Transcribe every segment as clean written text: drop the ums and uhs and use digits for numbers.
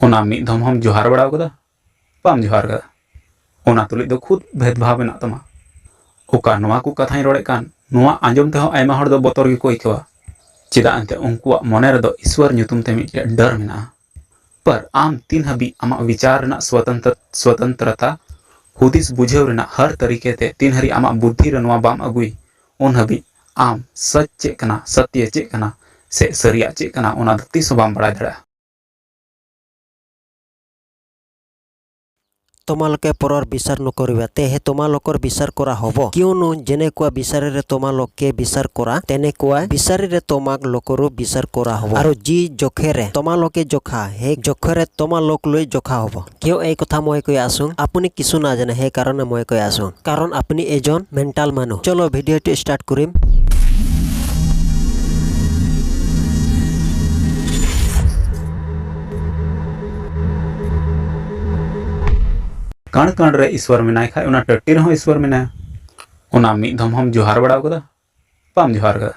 ओना मिद धम हम जोहार बड़ा कदा बाम जोहार कदा ओना तुलिज दो खुद भेदभाव मेना तमा ओका नोआ को कथाई रोड़े कान नोआ आंजम ते हो आयमा हर दो बतर गे को इकवा चेदा अंते उनकुआ मने रे दो ईश्वर ᱧᱩᱛᱩᱢ ते मिटे डर मेना पर आम तीन हबी आमा विचार रेना स्वतंत्रता हुदिस बुझेव रेना हर तरीके ते तीन हरी आमा बुद्धि रे नोआ बाम अगुई उन हबी आम सच चेक कना सत्य चेक कना से सरिया चेक कना ओना द तीस बाम बड़ा दड़ा তোমালোকে পৰৰ বিচাৰ নকৰিবা তেহে তোমালোকৰ বিচাৰ কৰা হ'ব কিয়নো যেনেকুৱা বিচাৰেৰে তোমালোকে বিচাৰ কৰা তেনেকুৱা বিচাৰেৰে তোমাক লোকৰো বিচাৰ কৰা হ'ব আৰু যি জখেৰে তোমালোকে জখা সেই জখেৰে তোমালোক লৈ জখা হ'ব কিয় এই কথা মই কৈ আছো আপুনি কিছু নাজানে সেই কাৰণে মই কৈ আছো কাৰণ আপুনি এজন মেণ্টাল মানুহ চলো ভিডিঅ'টো ষ্টাৰ্ট কৰিম कण कण रे ईश्वर मेनाय खाय ओना टट्टी रहो ईश्वर मेनाय ओना मिद धम हम जोहार बड़ा कदा बाम जोहार कदा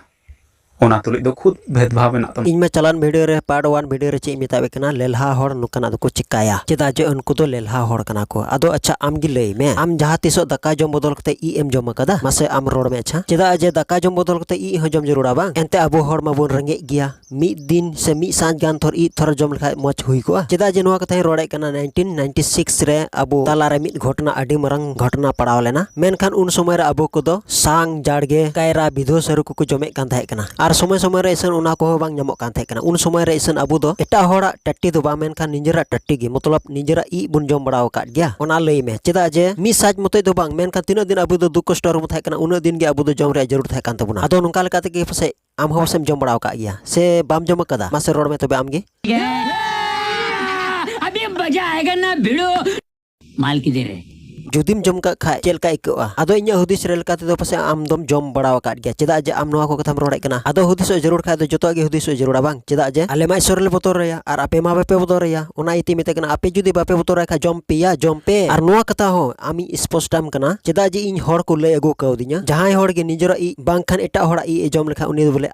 ओना तुलिज दो खुद भेदभाव मेना तमा ᱤᱧ ᱢᱟ ᱪᱟᱞᱟᱱ ᱵᱷᱤᱰᱤᱭᱳ ᱨᱮ ᱯᱟᱨᱴ 1 ᱵᱷᱤᱰᱤᱭᱳ ᱨᱮ ᱪᱮᱫ ᱢᱮᱛᱟᱵᱮ ᱠᱟᱱᱟ ᱞᱮᱞᱦᱟ ᱦᱚᱲ ᱱᱚᱠᱟᱱᱟᱜ ᱫᱚᱠᱚ ᱪᱤᱠᱟᱭᱟ ᱪᱮᱫᱟᱜ ᱡᱮ ᱩᱱᱠᱩ ᱫᱚ ᱞᱮᱞᱦᱟ ᱦᱚᱲ ᱠᱟᱱᱟ ᱠᱚ ᱟᱫᱚ ᱟᱪᱪᱷᱟ ᱟᱢ ᱜᱮ ᱞᱟᱹᱭ ᱢᱮ ᱟᱢ ᱡᱟᱦᱟᱸ ᱛᱤᱥᱚᱜ ᱫᱟᱠᱟ ᱡᱚᱢ ᱵᱚᱫᱚᱞ ᱠᱟᱛᱮ ᱤ ᱮᱢ ᱡᱚᱢ ᱟᱠᱟᱫᱟ ᱢᱟᱥᱮ ᱟᱢ ᱨᱚᱲ ᱢᱮ ᱟᱪᱪᱷᱟ ᱪᱮᱫᱟᱜ ᱡᱮ ᱫᱟᱠᱟ ᱡᱚᱢ ᱵᱚᱫᱚᱞ ᱠᱟᱛᱮ ᱤ ᱦᱚᱸ ᱡᱚᱢ ᱡᱟᱹᱨᱩᱲᱟ ᱵᱟᱝ ᱮᱱᱛᱮ ᱟᱵᱚ ᱦᱚᱲ ᱢᱟᱵᱚᱱ ᱨᱮᱸᱜᱮᱡ ᱜᱮᱭᱟ ᱢᱤᱫ ᱫᱤᱱ ᱥᱮ ᱢᱤᱫ ᱥᱟᱸᱡ ᱜᱟᱱ ᱛᱷᱚᱨ ᱤ ᱛᱷᱚᱨ ᱡᱚᱢ ᱞᱮᱠᱷᱟᱡ ᱢᱚᱡᱽ ᱦᱩᱭ ᱠᱚᱜᱼᱟ ᱪᱮᱫᱟᱜ ᱡᱮ ᱱᱚᱣᱟ ᱠᱟᱛᱷᱟᱧ ᱨᱚᱲᱮᱫ ᱠᱟᱱᱟ 1996 ᱨᱮ ᱟᱵᱚ ᱛᱟᱞᱟᱨᱮ ᱢᱤᱫ ᱜᱷᱚᱴᱚᱱᱟ ᱟᱹᱰᱤ ᱢᱟᱨᱟᱝ ᱜᱷᱚᱴᱚᱱᱟ ᱯᱟᱲᱟᱣ ᱞᱮᱱᱟ ᱢᱮᱱᱠᱷᱟन ᱩᱱ ᱥᱚᱢᱚᱭ ᱨᱮ ᱟᱵᱚ ᱠᱚᱫᱚ ᱥᱟᱝ ᱡᱟᱲᱜᱮ ᱠᱟᱭᱨᱟ ᱵᱤᱫᱷᱚ ᱥᱟᱹᱨᱩ ᱠᱚᱠᱚ ᱡᱚᱢᱮᱫ ᱠᱟᱱ ᱛᱟᱦᱮᱸ ᱠᱟᱱᱟ ᱟᱨ ᱥᱚᱢᱚᱭ ᱥᱚᱢᱚᱭ ᱨᱮ ᱤᱥᱟᱹᱱ ᱚᱱᱟ ᱠᱚᱦᱚᱸ ᱵᱟᱝ ᱧᱟᱢᱚᱜ ᱠᱟᱱ ᱛᱟᱦᱮᱸ ᱠᱟᱱᱟ ᱩᱱ ᱥᱚᱢᱚᱭ ᱨᱮ ᱤᱥᱟᱹᱱ ᱟᱵᱚ ᱫᱚ ᱮᱴᱟᱜ ᱦᱚᱲᱟᱜ ᱴᱟट्टी ᱫᱚ ᱵᱟᱝ ᱢᱮᱱᱠᱷᱟन ᱱᱤᱡᱮᱨᱟᱜ ᱴᱟट्टी ᱜᱮ ᱢᱚᱛᱞᱚᱵ ᱱᱤᱡᱮᱨᱟᱜ ᱤ ᱵᱚᱱ ᱡᱚᱢ ᱵᱟᱲᱟᱣ ᱟᱠᱟᱫ ᱜᱮᱭᱟ ᱚᱱᱟ ᱞᱟᱹᱭ ᱢᱮ ᱪᱮᱫᱟᱜ ᱡᱮ ᱢᱤᱫ ᱥᱟᱡ ᱢᱚᱛᱚᱡ ᱫᱚ ᱵᱟᱝ ᱢᱮᱱᱠᱷᱟन ᱛᱤᱱᱟᱹᱜ ᱫᱤᱱ ᱟᱵᱚ ᱫᱚ ᱫᱩᱠ ᱠᱚᱥᱴᱚ ᱨᱮᱵᱚ ᱛᱟᱦᱮᱸ ᱠᱟᱱᱟ ᱩᱱᱟᱹᱜ ᱫᱤᱱ ᱜᱮ ᱟᱵᱚ ᱫᱚ ᱡᱚᱢ ᱨᱮᱭᱟᱜ ᱡᱟᱹᱨᱩᱲ ᱛᱟᱦᱮᱸ ᱠᱟᱱ ᱛᱟᱵᱚᱱᱟ ᱟᱫᱚ ᱱᱚᱝᱠᱟ ᱞᱮᱠᱟ ᱛᱮᱜᱮ ᱯᱟᱥᱮᱡ ᱟᱢ ᱦᱚᱸ ᱯᱟᱥᱮᱢ ᱡᱚᱢ ᱵᱟᱲᱟᱣ ᱟᱠᱟᱫ ᱜᱮᱭᱟ ᱥᱮ ᱵᱟᱢ ᱡᱚᱢ ᱟᱠᱟᱫᱟ ᱢᱟᱥᱮ ᱨᱚᱲ ᱢᱮ ᱛᱚᱵᱮ ᱟᱢᱜᱮ अभी मजा आएगा ना भिड़ो माल की दे रहे जुदीम जम का खाय चेल का इकवा आदो इन्या हुदिस रे लेका तेदो पासे आम दम जम बड़ाव काट गया चेदा जे आम नोआ को कथाम रोड़े कना आदो हुदिस जरूर खाय दो जतो गे हुदिस जरूर बांग चेदा जे आले मा ईश्वर ले बतर रेया आर आपे मा बापे बतर रेया ओना इति मेते कना आपे जुदी बापे बतर रेखा जम पेया जम पे आर नोआ कथा हो आमी स्पष्टम कना चेदा जे इन हर को ले अगु कवदिnya जहां हर गे निजरा इ बांग खान एटा हरा इ जम लेखा उनी बोले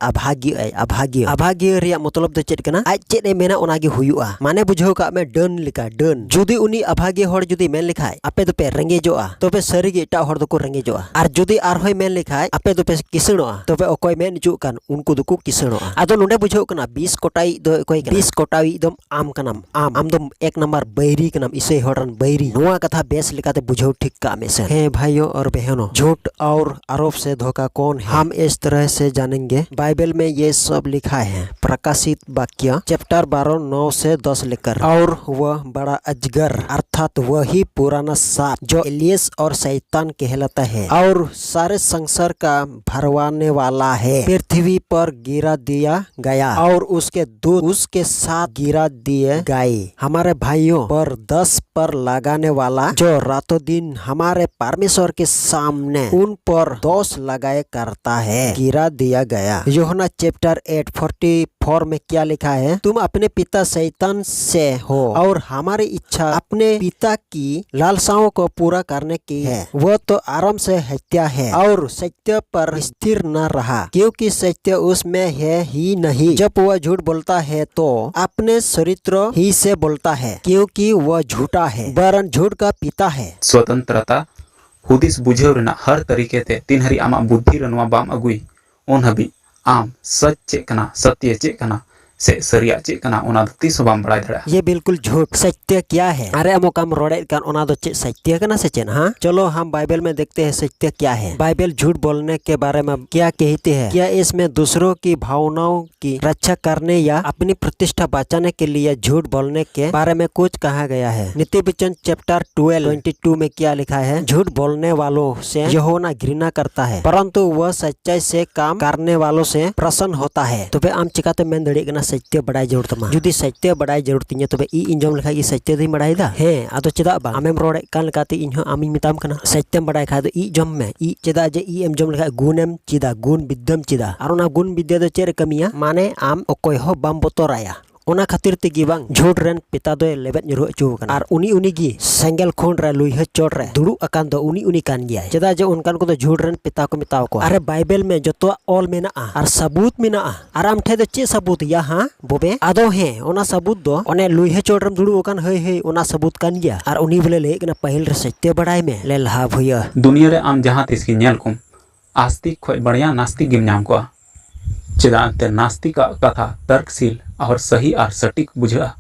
अभागी रेया मतलब दो चेद कना आज चेद ए मेना ओना गे हुयुआ माने बुझाव का में डन लिका डन जुदी उनी अभागी हर जुदी मेन लिखाय आपे दो पे रेंगेजोआ तबे सरीगे एटा हर दो को रेंगेजोआ आर जुदी आर होय मेन लिखाय आपे दो पे किसणोआ तबे ओकोय मेन जुक कान उनको दो को किसणोआ आदो नोंडे बुझाव कना 20 कोटाई दो कोय 20 कोटाई दम आम कनाम आम दम एक नंबर बैरी कनाम इसे हरन बैरी नोआ कथा बेस लिकाते बुझाव ठीक का में से हे भाइयों और बहनों झूठ और आरोप से धोखा कौन है हम इस तरह से जानेंगे बाइबल में ये सब लिखा है प्रकाशित वाक्य चैप्टर 12 9 से 10 लेकर और वह बड़ा अजगर अर्थात वही पुराना सांप जो इलियस और शैतान कहलाता है और सारे संसार का भरवाने वाला है पृथ्वी पर गिरा दिया गया और उसके दूत उसके साथ गिरा दिए गए हमारे भाइयों पर 10 पर लगाने वाला जो रातों दिन हमारे परमेश्वर के सामने उन पर दोष लगाए करता है गिरा दिया गया यूहन्ना चैप्टर 8:44 में क्या लिखा है तुम अपने पिता शैतान से हो और हमारी इच्छा अपने पिता की लालसाओं को पूरा करने की है वो तो आराम से हत्या है और सत्य पर स्थिर न रहा क्योंकि सत्य उसमें है ही नहीं जब वह झूठ बोलता है तो अपने चरित्र ही से बोलता है क्योंकि वह झूठा है वरन झूठ का पिता है स्वतंत्रता हुदिस बुझेव रेना हर तरीके ते तीन हरी आमा बुद्धि रे नोआ बाम अगुई उन हबी आम सच चेक कना सत्य चेक कना से सरिया चेक कना ओना दो तीस बाम बड़ा दड़ा ये बिल्कुल झूठ सत्य क्या है अरे अमोकाम रोड़े कान ओना दो चे सत्य कना से चेन हाँ चलो हम बाइबल में देखते हैं सत्य क्या है बाइबल झूठ बोलने के बारे में क्या कहती है क्या इसमें दूसरों की भावनाओं की रक्षा करने या अपनी प्रतिष्ठा बचाने के लिए झूठ बोलने के बारे में कुछ कहा गया है नीति वचन चैप्टर 12:22 में क्या लिखा है झूठ बोलने वालों से यहोवा घृणा करता है परंतु वह सच्चाई से काम करने वालों से प्रसन्न होता है तो आम चिकाते मेन दड़ी कना सत्य बड़ाई जरूर तमा जुदी सत्य बड़ाई जरूर तिnya तबे इ इंजम लेखा इ सत्य दी बड़ाई दा हे आदो चेदा बा आमेम रोड़े कान लेकाते इन हो आमी मिताम कना सत्यम बड़ाई खा दो इ जम में इ चेदा जे इ एम जम लेखा गुणेम चिदा गुण विद्यम चिदा आर ओना गुण विद्या दो चेर कमिया माने आम ओकोय हो बाम बतराया ओना खातिर तेगी बांग झूठ रेन पिता दो लेबेट nyuruh अचू कना आर उनी गी सेंगल खोन रे लुइह चोट रे दुड़ू अकान दो उनी कान गिया चेदा जे उनकान को झूठ रेन पिता को मिताव को अरे बाइबल में जतो ऑल मेना आर सबूत मेना आर आम ठे दो चे सबूत या हां बोबे आदो हे ओना सबूत दो ओने लुइह चोट रेम दुड़ू अकान हे ओना सबूत कान गिया आर उनी बोले ले कना पहिल रे सत्य बड़ाई में ले लहा भुया दुनिया रे आम जहाँ तीस की नेल कुम आस्तिक खोज बढ़िया नास्तिक गिम नाम को चेदा अंते नास्तिक कथा तर्कशील और सही और सटीक बुझा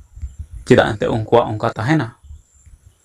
चेदा अंते उनका उनका तहना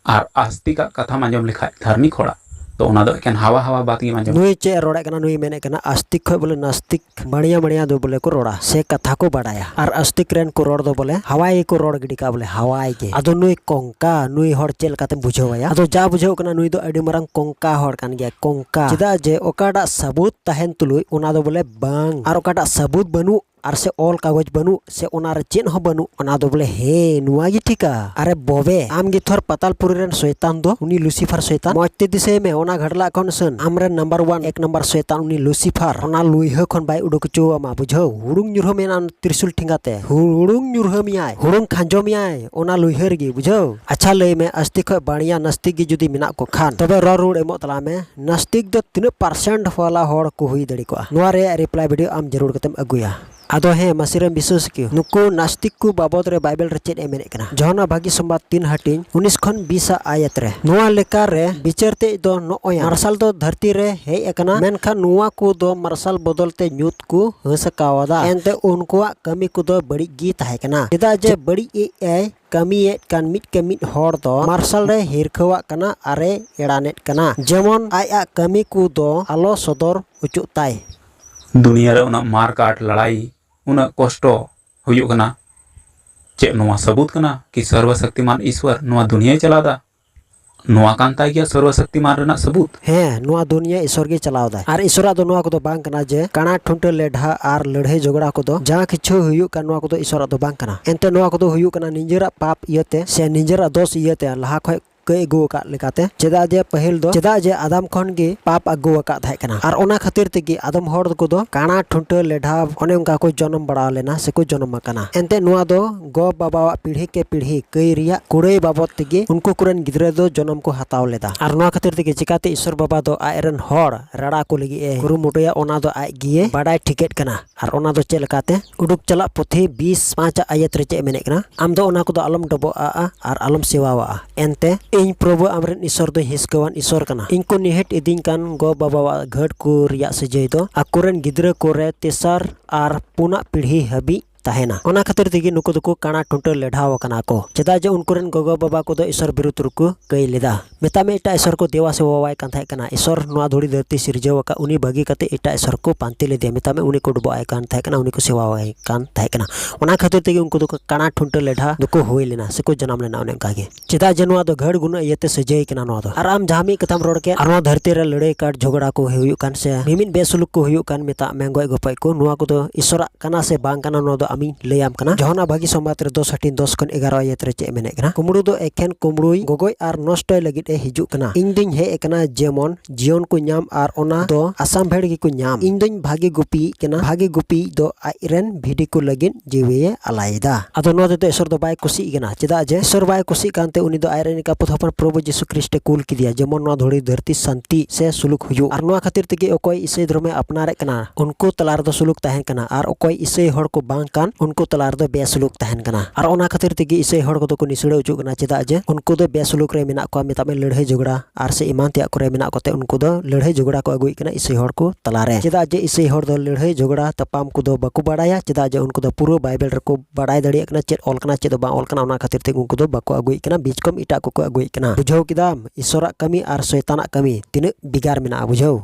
और आस्तिक कथा मांजम लिखा धार्मिक होड़ा तो उना दो एकेन हवा हवा बात की मांजम नुई चे रोड़ा कना नुई मेने कना आस्तिक खोज बोले नास्तिक बढ़िया बढ़िया दो बोले को रोड़ा से कथा को बढ़ाया और आस्तिक रेन को रोड़ दो बोले हवाई को रोड़ गिडी का बोले हवाई के अदो नुई कोंका नुई हर चेल काते बुझावया अदो जा बुझाव कना नुई दो अडी मरंग कोंका हर कान गया कोंका चिदा जे ओकाडा सबूत तहन तुलुई उना दो बोले बांग और ओकाडा सबूत बनु और से ऑल कागज बनू से ओनार चेन हो बनू ओना दो बोले हे नुआ गी ठीका अरे बोबे आम गी थोर पतालपुरी रेन शैतान दो उनी लुसिफर शैतान मौजते दिसे में ओना घड़ला खन सन आमरे नंबर 1 एक नंबर शैतान उनी लुसिफर ओना लुइह खन बाय उडुक चो मा बुझो हुडुंग न्युरह मेना त्रिशूल ठिंगाते हुडुंग न्युरह मियाय हुडुंग खांजो मियाय ओना लुइहर गी बुझो अच्छा लय में अस्तिक बाणिया नास्तिक गी जुदी मिना को खान तबे रोड एमो तला में नास्तिक दो 3% वाला होड़ को हुई दड़ी को नुआ रे रिप्लाई वीडियो आम जरूर कतेम अगुया आदो हे मसिरम विश्वास की नुको नास्तिक को बाबद रे बाइबल रे चेद एमेने कना जहना भागी संबाद 3 हटिन 19 खन 20 आयत रे नुआ लेका रे बिचारते दो नोया मार्शल दो धरती रे हे एकना मेनखान नुआ को दो मार्शल बदलते न्यूत को हसकावदा एंते उनकोआ कमी को दो बड़ी गी ताहे कना चेदा जे बड़ी ए कमी कान मिट के मिट होड़ दो मार्शल रे हिरखवा कना अरे एड़ानेट कना जेमन आया कमी को दो आलो सदर उचुताय दुनिया रे उना मार काट लड़ाई उना कष्टो हुयुग कना चे नोआ सबूत कना कि सर्वशक्तिमान ईश्वर नोआ दुनिया चलादा नोआ कांता गया सर्वशक्तिमान रेना सबूत हे नोआ दुनिया ईश्वर के चलावदा आर ईश्वरा दो नोआ को दो बांग कना जे काना ठुंटे लेढा आर लड़हे झगड़ा को दो जहां किछु हुयुग का नोआ को दो ईश्वरा दो बांग कना एंते नोआ को दो हुयुग कना निजेरा पाप इयते से निजेरा दोष इयते लहा खय कई अगु का लेकाते चेदा जे पहिल दो चेदा जे आदम खन गे पाप अगु का थाय कना आर ओना खातिर तेगी आदम होड़ को दो काना ठुंटे लेढा ओने उनका को जन्म बड़ा लेना से को जन्म कना एंते नुआ दो गो बाबा पीढ़ी के पीढ़ी कई रिया कुड़े बाबत तेगी उनको कुरन गिदरे दो जन्म को हताव लेदा आर नुआ खातिर तेगी चिकाते ईश्वर बाबा दो आयरन होड़ रड़ा को लगी ए गुरु मुटया ओना दो आय गिए बाडाय टिकेट कना आर ओना दो चे लेकाते उडुक चला पोथी 20:5 आयत रे चे मेने कना आम दो ओना को दो अलम डबो आ आर अलम सेवावा एंते इन प्रभु अमरन ईश्वर दो हिसकवान ईश्वर कना इनको निहेट इदिन कान गो बाबा घट को रिया सजय दो अकुरन गिद्र कोरे तेसर आर पुना पीढ़ी हबी ताहेना ओना खातिर तेगी नुको दो काना टुंटे लेढाव कना को चेदा जे उनकुरन गोगो बाबा को दो ईश्वर बिरुद्ध रुको कई लेदा मेता में इटा ईश्वर को देवा सेवा वाय कान थाय कना ईश्वर नोआ धुड़ी धरती सिरजव का उनी बगी कते इटा ईश्वर को पांति ले दे मेता में उनी को डबो आय कान थाय कना उनी को सेवा वाय कान थाय कना ओना खातिर तेगी उनको दो काना टुंटे लेढा दुको होय लेना से को जन्म लेना ओने कागे चेदा जे नोआ दो घड़ गुना इयते सजय कना नोआ दो आराम जामी कथम रोड के आर नोआ धरती रे लड़ाई काट झगड़ा को हुयु कान से मिमिन बेसुलुक को हुयु कान मेता में गोय गोपाय को नोआ को दो ईश्वर कना से बांग कना नोआ दो आमी लेयाम कना जहना भागी संबाद रे 2 हटिन 10 खन 11 आयत रे चे मेने कना कुमड़ू दो एखेन कुमड़ुई गोगोय आर नष्टय लगित ए हिजु कना इन दिन हे एकना जेमन जीवन को नाम आर ओना दो आसाम भेड़ की को नाम इन दिन भागी गुपी कना भागी गुपी दो आइरन भिडी को लगिन जीवे अलायदा अदो नो दे ईश्वर दो बाय कुसी कना चेदा जे ईश्वर बाय कुसी कानते उनी दो आइरन का पुथपन प्रभु यीशु ख्रिस्ट कुल की दिया जेमन नो धोड़ी धरती शांति से सुलुक हुयु आर नो खातिर तेगे ओकोय ईसाई धर्म में अपनारे कना उनको तलार दो सुलुक ताहेन कना आर ओकोय ईसाई हड़ को बांग कान उनको तलार दो बेसुलुक ताहेन कना आर ओना खातिर तेगी ईसाई हड़ को निसड़े उचु कना चेदा जे उनको दो बेसुलुक रे मेना को मेता में लड़ाई झगड़ा आर से ईमान त्याग करे मेना कोते उनको दो लड़ाई झगड़ा को अगुई कना ईसाई हड़ को तलारे चेदा जे ईसाई हड़ दो लड़ाई झगड़ा तपाम को दो बको बाडाया चेदा जे उनको दो पूरा बाइबल रे को बाडाय दाड़ी कना चेद ऑल कना चेद बा ऑल कना ओना खातिर ते उनको दो बको अगुई कना बीच कम इटा को अगुई कना बुझाव किदाम ईश्वरा कमी आर शैताना कमी तिने बिगार मेना बुझाव।